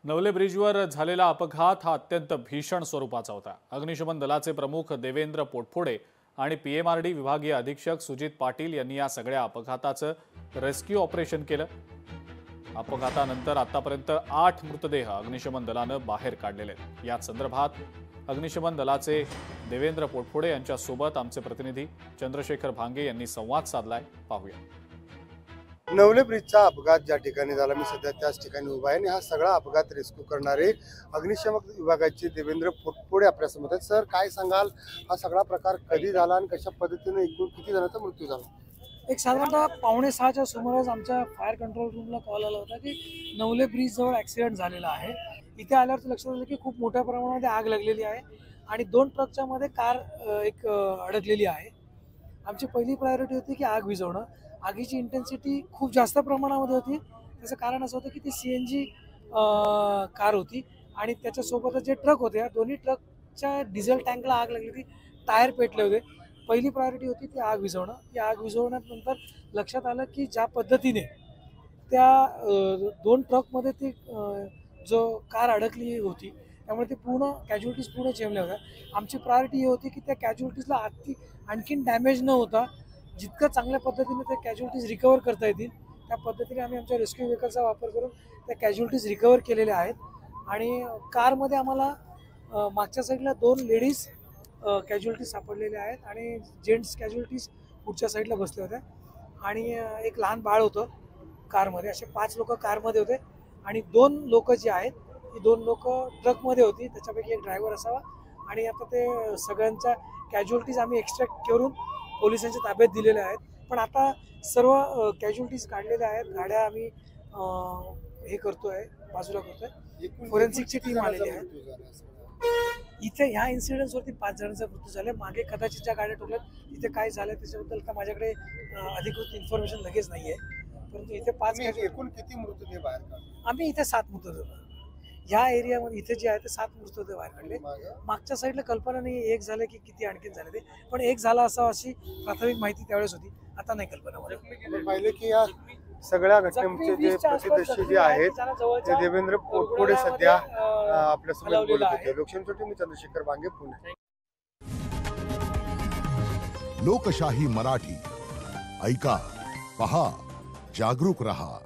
नवले ब्रिजवर झालेला अपघात हा अत्यंत भीषण स्वरूपाचा होता। अग्निशमन दलाचे प्रमुख देवेंद्र पोटफोडे आणि पीएमआरडी विभागीय अधीक्षक सुजित पाटील यांनी या सगळ्या अपघाताचं रेस्क्यू ऑपरेशन केलं। अपघातानंतर आतापर्यंत 8 मृतदेह अग्निशमन दलानं बाहेर काढलेले आहेत। या संदर्भात अग्निशमन दलाचे देवेंद्र पोटफोडे यांच्यासोबत आमचे प्रतिनिधी चंद्रशेखर भांगे यांनी संवाद साधलाय, पाहूया। नवले ब्रिजचा अपघात ज्या ठिकाणी झाला, मी सध्या त्याच ठिकाणी उभा आहे आणि हा सगळा अपघात रेस्क्यू करणारे अग्निशमन विभागाचे देवेंद्र पोटफोडे आपल्यासमोर आहेत। सर, काय सांगाल, हा सगळा प्रकार कधी झाला आणि कशा पद्धतीने एकूण किती जणांचा मृत्यू झाला? एक साधारणतः 5:45च्या सुमारास आमच्या फायर कंट्रोल रूमला कॉल आला होता की नवले ब्रिज जवळ ॲक्सिडेंट झालेला आहे। इथे आल्यावर लक्षात आलं की खूप मोठ्या प्रमाणामध्ये आग लागलेली आहे आणि 2 ट्रकच्या मध्ये कार अडकलेली आहे। आमची पहिली प्रायोरिटी होती की आग विझवणं। आगीची इंटेन्सिटी खूप जास्त प्रमाणामध्ये होती। त्याचं कारण असं होतं की ती CNG कार होती आणि त्याच्यासोबतच जे ट्रक होते, या दोन्ही ट्रकच्या डिझेल टँकला आग लागली होती, टायर पेटले होते। पहिली प्रायोरिटी होती ती आग विझवणं। ही आग विझवण्यानंतर लक्षात आलं की ज्या पद्धतीने त्या 2 ट्रकमध्ये ती जो कार अडकली होती, त्यामुळे ते पूर्ण कॅज्युअलिटीज पूर्ण चेंबल्या होत्या। आमची प्रायोरिटी ही होती की त्या कॅज्युअलिटीजला आणखीन डॅमेज न होता जितकं चांगल्या पद्धतीने त्या कॅज्युअलिटीज रिकवर करता येतील त्या पद्धतीने आम्ही आमच्या रेस्क्यू व्हेकलचा वापर करून त्या कॅज्युअलिटीज रिकवर केलेल्या आहेत। आणि कारमध्ये आम्हाला मागच्या साईडला 2 लेडीज कॅज्युअलिटीज सापडलेल्या आहेत आणि जेंट्स कॅज्युअलिटीज पुढच्या साईडला बसले होत्या आणि एक लहान बाळ होतं कारमध्ये। असे 5 लोक कारमध्ये होते आणि 2 लोक जी आहेत ही 2 लोक ट्रकमध्ये होती, त्याच्यापैकी एक ड्रायव्हर असावा। आणि आता ते सगळ्यांच्या कॅज्युअलिटीज आम्ही एक्स्ट्रॅक्ट करून पोलिसांच्या ताब्यात दिलेल्या आहेत। पण आता सर्व कॅज्युअलिटीज काढलेल्या आहेत, गाड्या आम्ही हे करतोय, बाजूला करतोय। फोरेन्सिकची टीम आलेली आहे इथे। ह्या इन्सिडेंट्सवरती 5 जणांचा मृत्यू झाला। मागे कदाचित ज्या गाड्या ठोकल्यात तिथे काय झालं त्याच्याबद्दल तर माझ्याकडे अधिकृत इन्फॉर्मेशन लगेच नाही आहे, परंतु इथे 5 एकूण किती मृतदेह बाहेर काढले? आम्ही इथे 7 मृतदेह ह्या एरियामध्ये इथे जे आहे ते 7 मृतदेह बाहेर काढले। मागच्या साईडला कल्पना नाही एक झालं की किती आणखीन झाले ते, पण एक झाला असा अशी प्राथमिक माहिती त्यावेळेस होती, आता नाही कल्पना मला। पाहिले की या सगळ्या घटनेचे जे प्रतिदर्शी जे आहेत ते देवेंद्र पोटफोडे सध्या आपल्यासमोर बोलत होते। लोकशाहीसाठी मी चंद्रशेखर भांगे, पुणे। लोकशाही मराठी ऐका, पहा, जागरूक रहा।